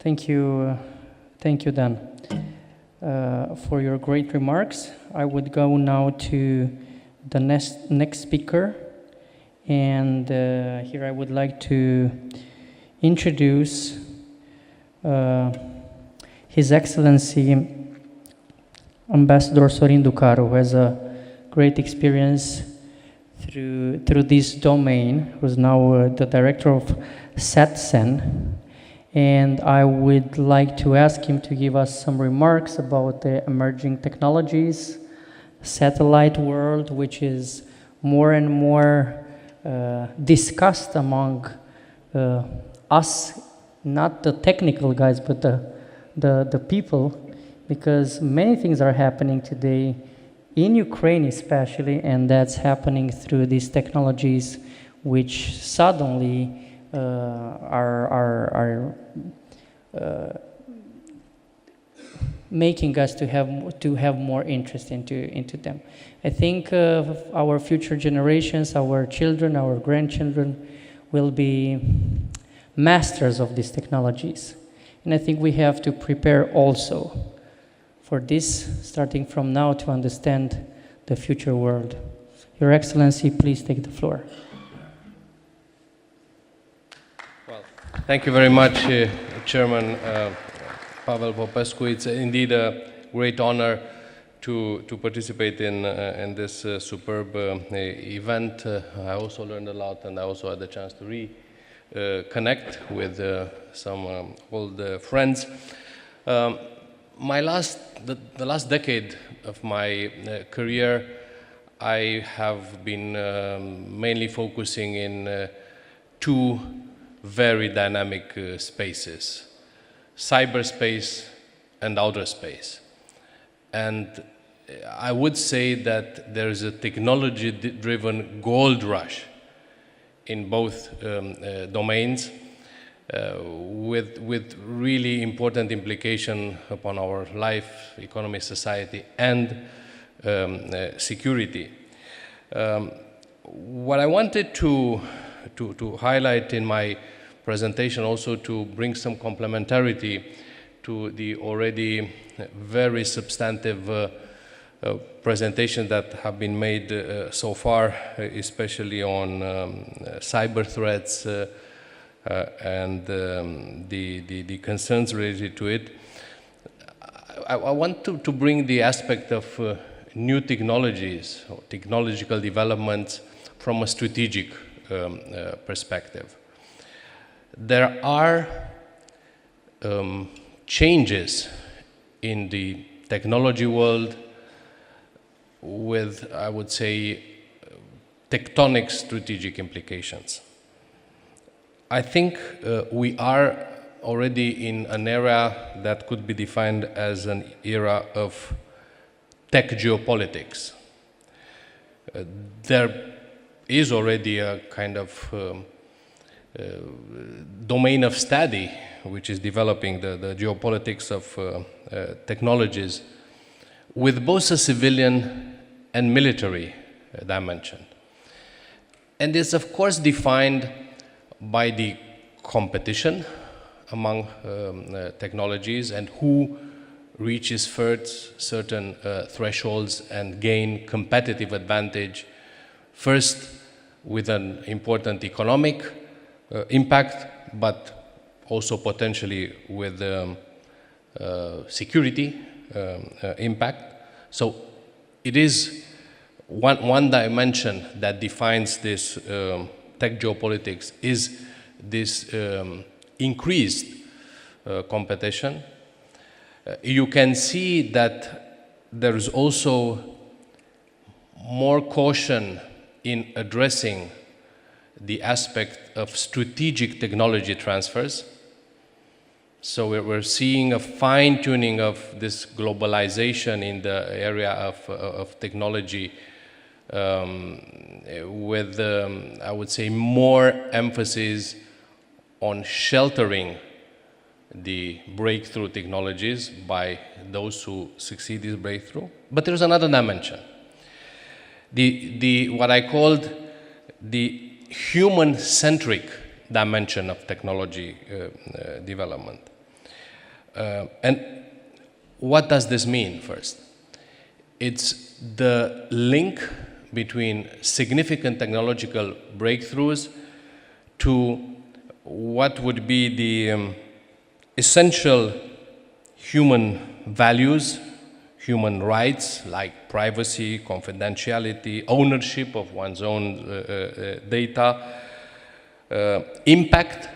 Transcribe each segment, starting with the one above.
Thank you, Dan, for your great remarks. I would go now to the next speaker, and here I would like to introduce His Excellency Ambassador Sorin Ducaru, who has a great experience through this domain, who's now the director of SATCEN. And I would like to ask him to give us some remarks about the emerging technologies, satellite world, which is more and more discussed among us, not the technical guys, but the people, because many things are happening today in Ukraine especially, and that's happening through these technologies which suddenly are making us to have more interest into them. I think our future generations, our children, our grandchildren will be masters of these technologies. And I think we have to prepare also for this, starting from now, to understand the future world. Your Excellency, please take the floor. Well, thank you very much, Chairman Pavel Popescu. It's indeed a great honor to participate in this superb event. I also learned a lot, and I also had the chance to reconnect with some old friends. The last decade of my career, I have been mainly focusing in two very dynamic spaces: cyberspace and outer space. And I would say that there is a technology-driven gold rush in both domains, with really important implication upon our life, economy, society, and security. What I wanted to highlight in my presentation, also to bring some complementarity to the already very substantive presentation that have been made so far, especially on cyber threats and the concerns related to it. I want to bring the aspect of new technologies, or technological developments, from a strategic perspective. There are changes in the technology world with, I would say, tectonic strategic implications. I think we are already in an era that could be defined as an era of tech geopolitics. There is already a kind of domain of study which is developing the geopolitics of technologies, with both a civilian and military dimension. And it's of course defined by the competition among technologies and who reaches first certain thresholds and gain competitive advantage, first with an important economic impact, but also potentially with security impact. So it is one dimension that defines this tech geopolitics, is this increased competition. You can see that there is also more caution in addressing the aspect of strategic technology transfers. So we're seeing a fine-tuning of this globalization in the area of technology, with, I would say, more emphasis on sheltering the breakthrough technologies by those who succeed this breakthrough. But there's another dimension, what I called the human-centric dimension of technology development. And what does this mean first? It's the link between significant technological breakthroughs to what would be the essential human values, human rights like privacy, confidentiality, ownership of one's own data, impact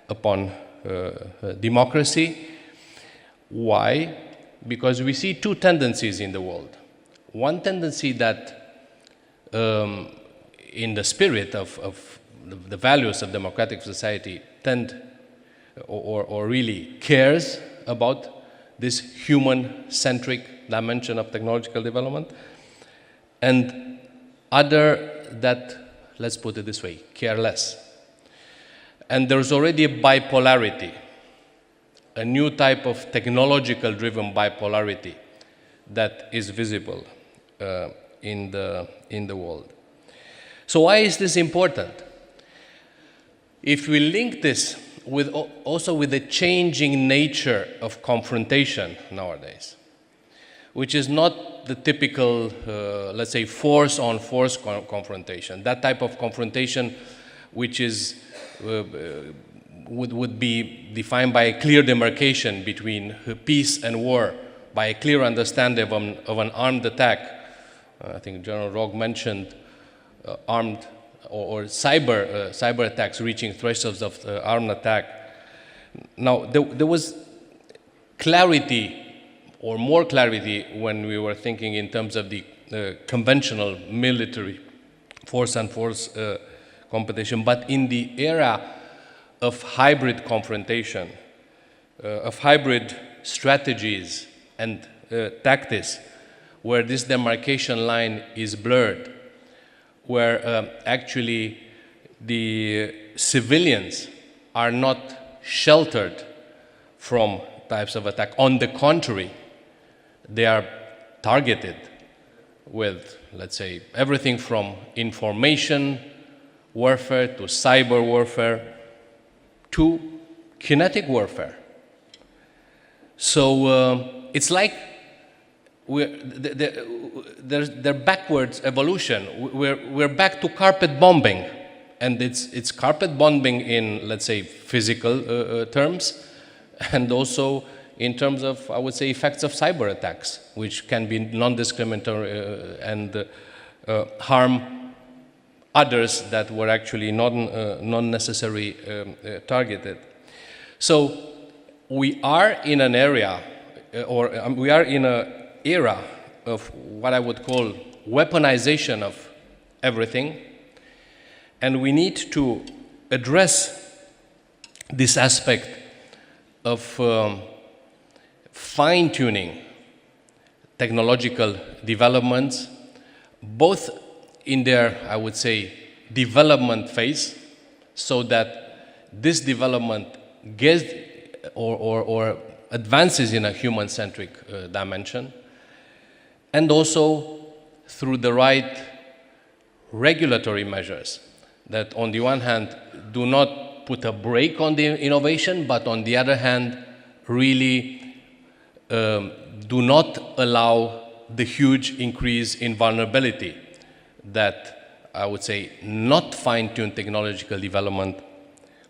upon democracy. Why? Because we see two tendencies in the world. One tendency that, in the spirit of the values of democratic society, tend or really cares about this human-centric dimension of technological development, and other that, let's put it this way, care less. And there's already a bipolarity, a new type of technological-driven bipolarity that is visible in the world. So why is this important? If we link this also with the changing nature of confrontation nowadays, which is not the typical, let's say, force-on-force confrontation. That type of confrontation which is, would be defined by a clear demarcation between peace and war, by a clear understanding of an armed attack. I think General Rogge mentioned armed or cyber attacks reaching thresholds of armed attack. Now, there was clarity, or more clarity, when we were thinking in terms of the conventional military force-on-force competition. But in the era of hybrid confrontation, of hybrid strategies and tactics, where this demarcation line is blurred, where actually the civilians are not sheltered from types of attack. On the contrary, they are targeted with, let's say, everything from information warfare to cyber warfare to kinetic warfare. So it's like they're backwards evolution. We're back to carpet bombing, and it's carpet bombing in, let's say, physical terms, and also in terms of, I would say, effects of cyber attacks, which can be non-discriminatory and harm others that were actually non-necessarily targeted. So we are in an area, we are in an era of what I would call weaponization of everything, and we need to address this aspect of fine-tuning technological developments, both in their, I would say, development phase, so that this development gets or advances in a human-centric dimension, and also through the right regulatory measures that, on the one hand, do not put a brake on the innovation, but on the other hand, really do not allow the huge increase in vulnerability that, I would say, not fine-tuned technological development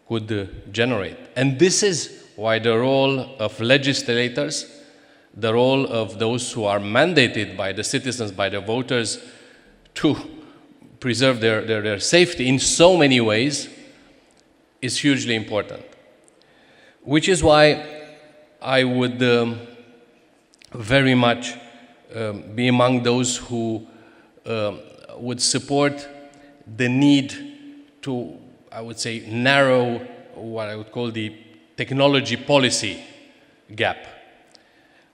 could generate. And this is why the role of legislators, the role of those who are mandated by the citizens, by the voters, to preserve their safety in so many ways is hugely important. Which is why I would very much be among those who would support the need to, I would say, narrow what I would call the technology policy gap.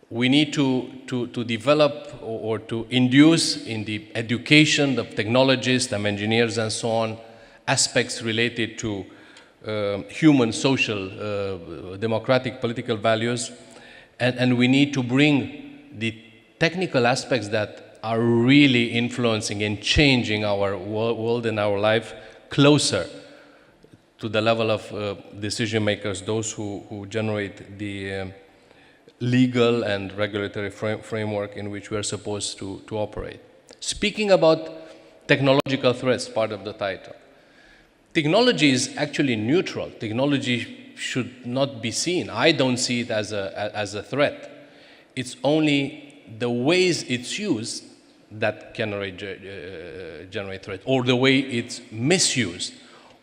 We need to develop or to induce in the education of technologists and engineers and so on aspects related to human, social, democratic, political values, and we need to bring the technical aspects that are really influencing and changing our world and our life closer to the level of decision makers, those who generate the legal and regulatory framework in which we are supposed to operate. Speaking about technological threats, part of the title. Technology is actually neutral. Technology should not be seen. I don't see it as a threat. It's only the ways it's used that can generate threat, or the way it's misused,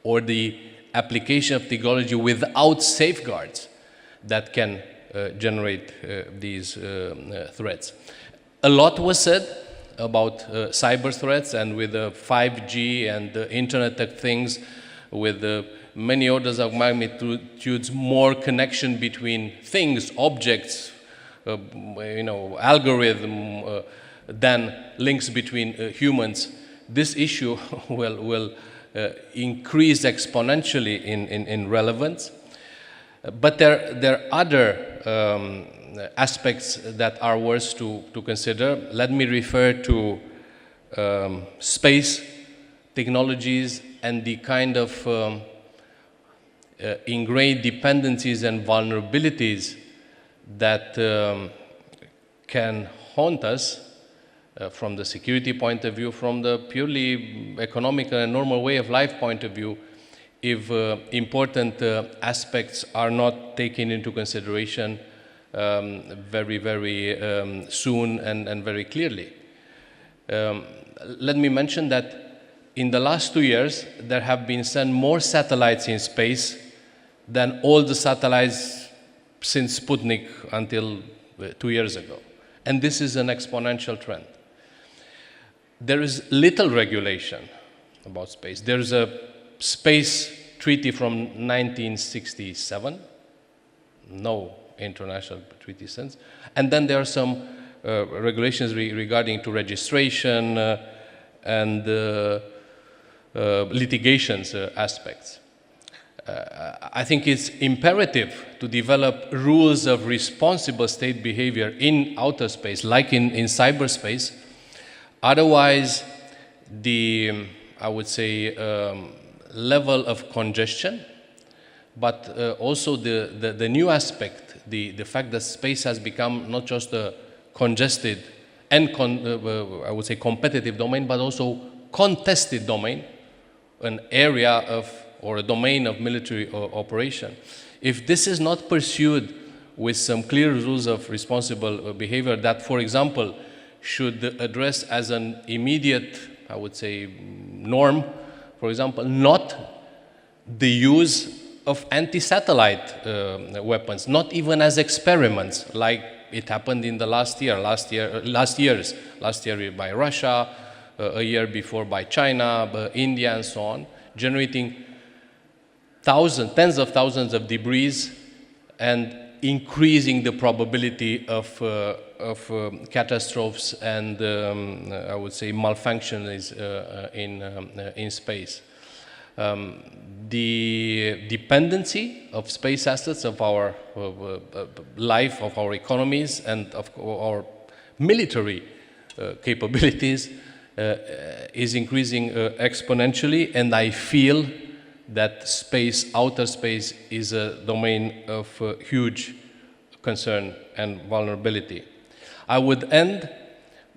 or the application of technology without safeguards that can generate these threats. A lot was said about cyber threats, and with 5G and the Internet of Things, with many orders of magnitudes more connection between things, objects, algorithm, than links between humans. This issue will increase exponentially in relevance. But there are other aspects that are worth to consider. Let me refer to space technologies and the kind of ingrained dependencies and vulnerabilities that can haunt us from the security point of view, from the purely economic and normal way of life point of view, if important aspects are not taken into consideration very, very soon and very clearly. Let me mention that in the last 2 years, there have been sent more satellites in space than all the satellites since Sputnik until 2 years ago. And this is an exponential trend. There is little regulation about space. There's a space treaty from 1967, no international treaty since. And then there are some regulations regarding to registration and litigations aspects. I think it's imperative to develop rules of responsible state behavior in outer space, like in cyberspace. Otherwise, I would say, level of congestion, but also the new aspect, the fact that space has become not just a congested and I would say competitive domain, but also contested domain, an area of or a domain of military operation. If this is not pursued with some clear rules of responsible behavior that, for example, should address as an immediate, I would say, norm, for example, not the use of anti-satellite weapons, not even as experiments, like it happened in the last year by Russia, a year before by China, India, and so on, generating tens of thousands of debris and increasing the probability of catastrophes and I would say malfunctions in space. The dependency of space assets of our life, of our economies, and of our military capabilities is increasing exponentially, and I feel that space, outer space, is a domain of huge concern and vulnerability. I would end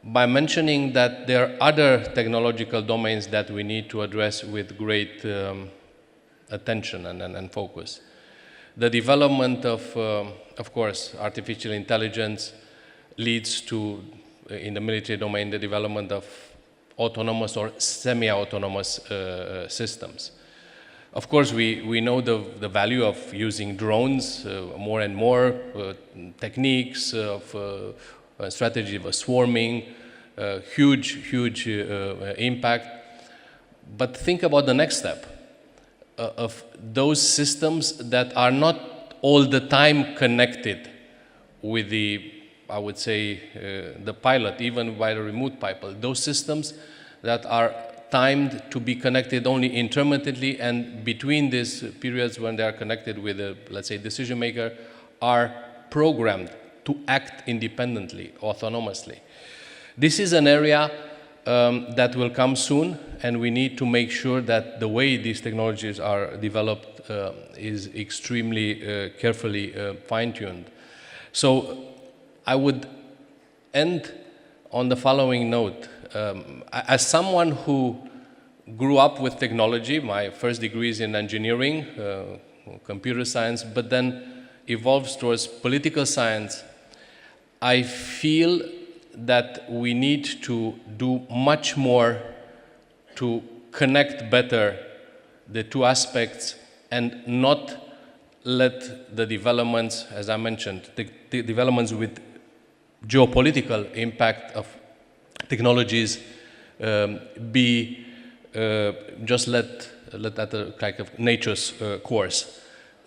by mentioning that there are other technological domains that we need to address with great attention and focus. The development of course, artificial intelligence leads to, in the military domain, the development of autonomous or semi-autonomous systems. Of course, we know the value of using drones more and more, techniques of strategy of swarming, huge impact. But think about the next step of those systems that are not all the time connected with the, I would say, the pilot, even by the remote pilot. Those systems that are timed to be connected only intermittently, and between these periods when they are connected with a, let's say, decision maker, are programmed to act independently, autonomously. This is an area that will come soon, and we need to make sure that the way these technologies are developed is extremely carefully fine-tuned. So I would end on the following note. As someone who grew up with technology, my first degree is in engineering, computer science, but then evolves towards political science, I feel that we need to do much more to connect better the two aspects and not let the developments, as I mentioned, the developments with geopolitical impact of technologies be just let at a kind of nature's course.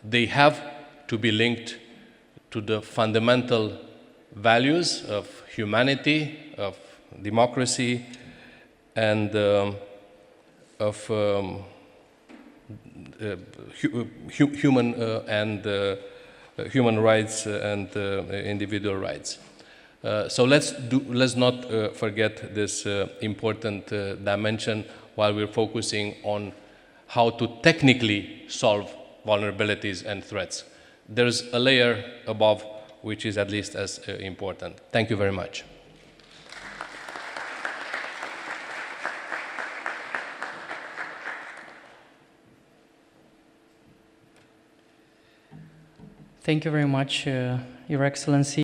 They have to be linked to the fundamental values of humanity, of democracy, and of human rights and individual rights. So let's not forget this important dimension while we're focusing on how to technically solve vulnerabilities and threats. There's a layer above which is at least as important. Thank you very much. Thank you very much, Your Excellency.